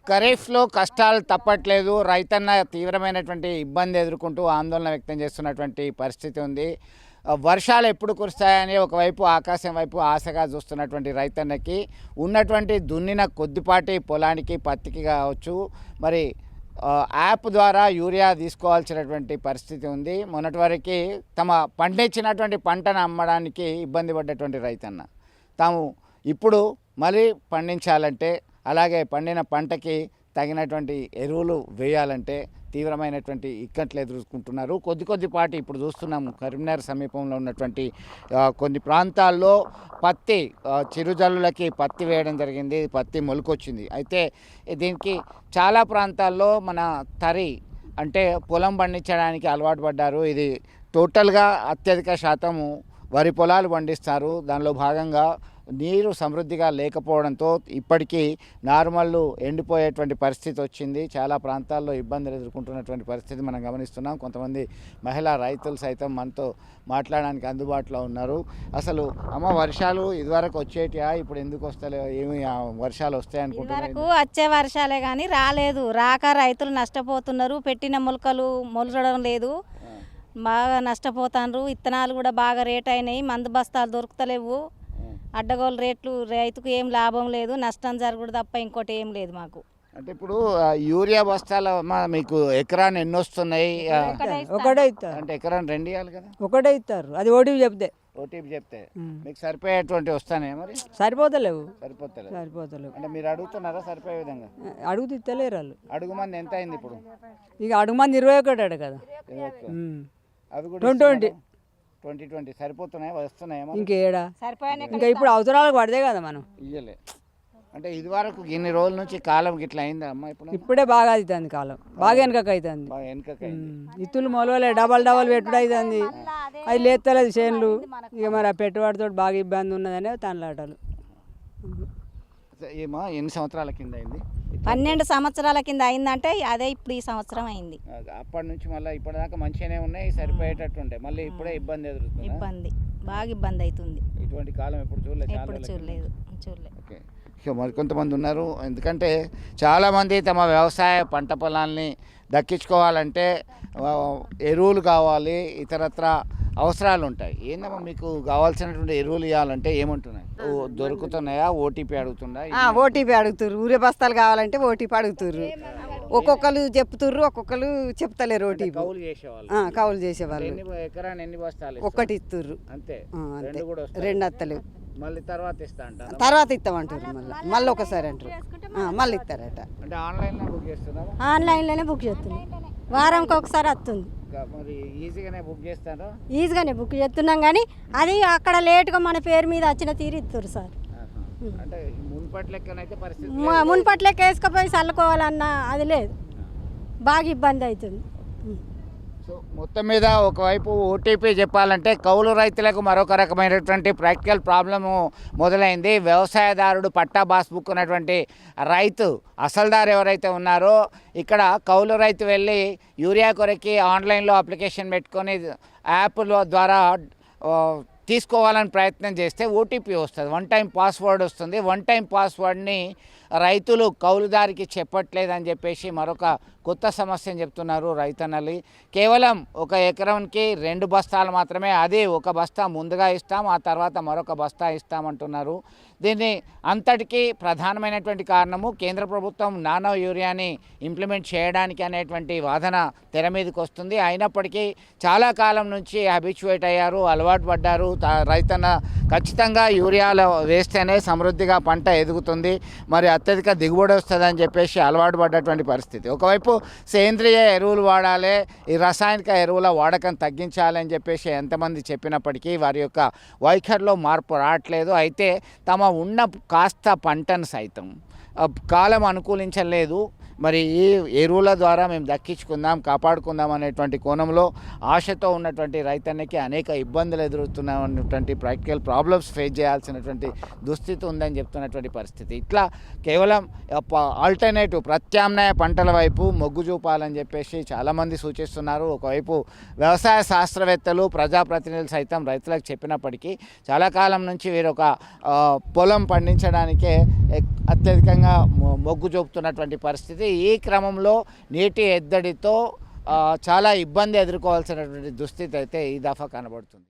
ఖరీఫ్లో కష్టాలు తప్పట్లేదు. రైతన్న తీవ్రమైనటువంటి ఇబ్బంది ఎదుర్కొంటూ ఆందోళన వ్యక్తం చేస్తున్నటువంటి పరిస్థితి ఉంది. వర్షాలు ఎప్పుడు కురుస్తాయని ఒకవైపు ఆకాశం వైపు ఆశగా చూస్తున్నటువంటి రైతన్నకి ఉన్నటువంటి దున్నిన కొద్దిపాటి పొలానికి పత్తికి కావచ్చు మరి యాప్ ద్వారా యూరియా తీసుకోవాల్సినటువంటి పరిస్థితి ఉంది. మొన్నటి వరకు తమ పండించినటువంటి పంటను అమ్మడానికి ఇబ్బంది పడ్డటువంటి రైతన్న తాము ఇప్పుడు మళ్ళీ పండించాలంటే అలాగే పండిన పంటకి తగినటువంటి ఎరువులు వేయాలంటే తీవ్రమైనటువంటి ఇక్కట్లు ఎదుర్కొంటున్నారు. కొద్దిపాటి ఇప్పుడు చూస్తున్నాము కరీంనగర్ సమీపంలో ఉన్నటువంటి కొన్ని ప్రాంతాల్లో పత్తి చిరుజల్లులకి పత్తి వేయడం జరిగింది. పత్తి మొలకొచ్చింది. అయితే దీనికి చాలా ప్రాంతాల్లో మన తరి అంటే పొలం పండించడానికి అలవాటు పడ్డారు. ఇది టోటల్గా అత్యధిక శాతము వరి పొలాలు పండిస్తారు. దానిలో భాగంగా నీరు సమృద్ధిగా లేకపోవడంతో ఇప్పటికీ నార్మల్లు ఎండిపోయేటువంటి పరిస్థితి వచ్చింది. చాలా ప్రాంతాల్లో ఇబ్బందులు ఎదుర్కొంటున్నటువంటి పరిస్థితి మనం గమనిస్తున్నాం. కొంతమంది మహిళా రైతులు సైతం మనతో మాట్లాడడానికి అందుబాటులో ఉన్నారు. అసలు అమ్మ వర్షాలు ఇదివరకు వచ్చేటియా, ఇప్పుడు ఎందుకు వస్తలేవు, ఏమి వర్షాలు వస్తాయి అనుకుంటున్నారు? వచ్చే వర్షాలే కానీ రాలేదు. రాక రైతులు నష్టపోతున్నారు. పెట్టిన మొలకలు మొలచడం లేదు, బాగా నష్టపోతారు. విత్తనాలు కూడా బాగా రేట్ అయినాయి. మందు బస్తాలు దొరుకుతలేవు. అడ్డగోలు రేట్లు రైతుకు ఏం లాభం లేదు, నష్టం జరుగుడు తప్ప ఇంకోటి ఏం లేదు మాకు. అంటే ఇప్పుడు యూరియా బస్తాలు మీకు ఎకరాన్ని ఎన్ని వస్తున్నాయి? ఒకటే ఇస్తారు. అంటే ఎకరాన్ని 2 ఇవ్వాలి కదా? ఒకటే ఇస్తారు. అది ఓటీపీ చెప్తే మీకు సరిపోయేటువంటి వస్తానే మరి? సరిపోతలేవు. సరిపోతలేవు అంటే మీరు అడుగుతున్నారా సరిపోయే విధంగా? అడుగుతూ ఇస్తలేరు వాళ్ళు. అడుగు మంది ఎంత అయింది ఇప్పుడు? ఇక అడుగు మంది 21 కదా. అవి కూడా 20 సరిపోతున్నాయి, వస్తున్నాయి ఇంకేడా? ఇంకా ఇప్పుడు అవసరాలకు పడదే కదా మనం ఇయ్యలే. అంటే ఇది వరకు ఇన్ని రోజుల నుంచి కాలం గిట్లా అయిందా అమ్మ? ఇప్పుడే బాగా అవుతుంది కాలం, బాగా వెనకకు అవుతుంది. ఇత్తులు మొలవలే డబల్ పెట్టుడు అవుతుంది. అది లేస్తలేదు చేనులు. ఇక మరి ఆ పెట్టుబడితో బాగా ఇబ్బంది ఉన్నదనే తనలాటలు. ఏమో ఎన్ని సంవత్సరాల కింద అయింది? 12 సంవత్సరాల కింద అయిందంటే అదే ఇప్పుడు ఈ సంవత్సరం అయింది. అప్పటి నుంచి మళ్ళీ ఇప్పటిదాకా మంచిగానే ఉన్నాయి, సరిపోయేటట్టు ఉంటాయి. మళ్ళీ ఇప్పుడే ఇబ్బంది ఎదురుతుంది. బాగా ఇబ్బంది అవుతుంది. ఇటువంటి కాలం ఎప్పుడు చూడలేదు. ఓకే, మరికొంతమంది ఉన్నారు. ఎందుకంటే చాలామంది తమ వ్యవసాయ పంట పొలాల్ని దక్కించుకోవాలంటే ఎరువులు కావాలి, ఇతరత్ర అవసరాలు ఉంటాయి. ఏందమ్మా మీకు కావాల్సినటువంటి ఎరువులు ఇవ్వాలంటే ఏమంటున్నాయి? దొరుకుతున్నాయా? ఓటీపీ అడుగుతున్నాయి? ఓటీపీ అడుగుతుర్రు. ఊరే బస్తాలు కావాలంటే ఓటీపీ అడుగుతుర్రు. ఒక్కొక్కరు చెప్తుర్రు, ఒక్కొక్కరు చెప్తలేరు ఓటీపీ. కౌలు చేసేవాళ్ళు ఎకరాన్ని ఎన్ని బస్తాలు? ఒక్కటి ఇస్తుర్రు అంతే. 2 అత్తలేవు. మళ్ళీ తర్వాత ఇస్తామంటారు. మళ్ళీ ఒకసారి అంటారు, మళ్ళీ ఇస్తారట. అంటే ఆన్లైన్లో బుక్ చేస్తున్నారు? ఆన్లైన్లోనే బుక్ చేస్తున్నాం. వారంకి ఒకసారి వస్తుంది. మరి ఈజీగానే బుక్ చేస్తున్నాం కానీ అది అక్కడ లేటుగా మన పేరు మీద వచ్చిన తీరు ఇస్తారు సార్. అంటే మున్పటి లెక్క వేసుకుపోయి చల్లుకోవాలన్నా అది లేదు. బాగా ఇబ్బంది అవుతుంది. సో మొత్తం మీద ఒకవైపు ఓటీపీ చెప్పాలంటే కౌలు రైతులకు మరొక రకమైనటువంటి ప్రాక్టికల్ ప్రాబ్లము మొదలైంది. వ్యవసాయదారుడు పట్టా పాస్బుక్ ఉన్నటువంటి రైతు అసలుదారు ఎవరైతే ఉన్నారో ఇక్కడ కౌలు రైతు వెళ్ళి యూరియా కొరకి ఆన్లైన్లో అప్లికేషన్ పెట్టుకొని యాప్ల ద్వారా తీసుకోవాలని ప్రయత్నం చేస్తే ఓటీపీ వస్తుంది, 1 టైం పాస్వర్డ్ వస్తుంది. 1 టైం పాస్వర్డ్ని రైతులు కౌలుదారికి చెప్పట్లేదని చెప్పేసి మరొక కొత్త సమస్యని చెప్తున్నారు రైతన్నలు. కేవలం 1 ఎకరానికి 2 బస్తాలు మాత్రమే, అది 1 బస్తా ముందుగా ఇస్తాం, ఆ తర్వాత మరొక బస్తా ఇస్తామంటున్నారు. దీన్ని అంతటికీ ప్రధానమైనటువంటి కారణము కేంద్ర ప్రభుత్వం నానో యూరియాని ఇంప్లిమెంట్ చేయడానికి అనేటువంటి వాదన తెర మీదకి వస్తుంది. అయినప్పటికీ చాలా కాలం నుంచి హ్యాబిచ్యువేట్ అయ్యారు, అలవాటు పడ్డారు. రైతన్న ఖచ్చితంగా యూరియాలో వేస్తేనే సమృద్ధిగా పంట ఎదుగుతుంది, మరి అత్యధిక దిగుబడి వస్తుందని చెప్పేసి అలవాటు పడ్డటువంటి పరిస్థితి. ఒకవైపు సేంద్రియ ఎరువులు వాడాలి, ఈ రసాయనిక ఎరువుల వాడకం తగ్గించాలని చెప్పేసి ఎంతమంది చెప్పినప్పటికీ వారి యొక్క వైఖరిలో మార్పు రావట్లేదు. అయితే తమ ఉన్న కాస్త పంటను సైతం కాలం అనుకూలించలేదు. మరి ఈ ఎరువుల ద్వారా మేము దక్కించుకుందాం, కాపాడుకుందాం అనేటువంటి కోణంలో ఆశతో ఉన్నటువంటి రైతన్నకి అనేక ఇబ్బందులు ఎదురవుతున్నటువంటి ప్రాక్టికల్ ప్రాబ్లమ్స్ ఫేస్ చేయాల్సినటువంటి దుస్థితి ఉందని చెప్తున్నటువంటి పరిస్థితి. ఇట్లా కేవలం ఆల్టర్నేటివ్ ప్రత్యామ్నాయ పంటల వైపు మొగ్గు చూపాలని చెప్పేసి చాలామంది సూచిస్తున్నారు. ఒకవైపు వ్యవసాయ శాస్త్రవేత్తలు, ప్రజాప్రతినిధులు సైతం రైతులకు చెప్పినప్పటికీ చాలా కాలం నుంచి వీరు ఒక పొలం పండించడానికే అత్యధికంగా మొగ్గు చూపుతున్నటువంటి పరిస్థితి. ఈ క్రమంలో నీటి ఎద్దడితో చాలా ఇబ్బంది ఎదుర్కోవాల్సినటువంటి దుస్థితి అయితే ఈ దఫా కనబడుతుంది.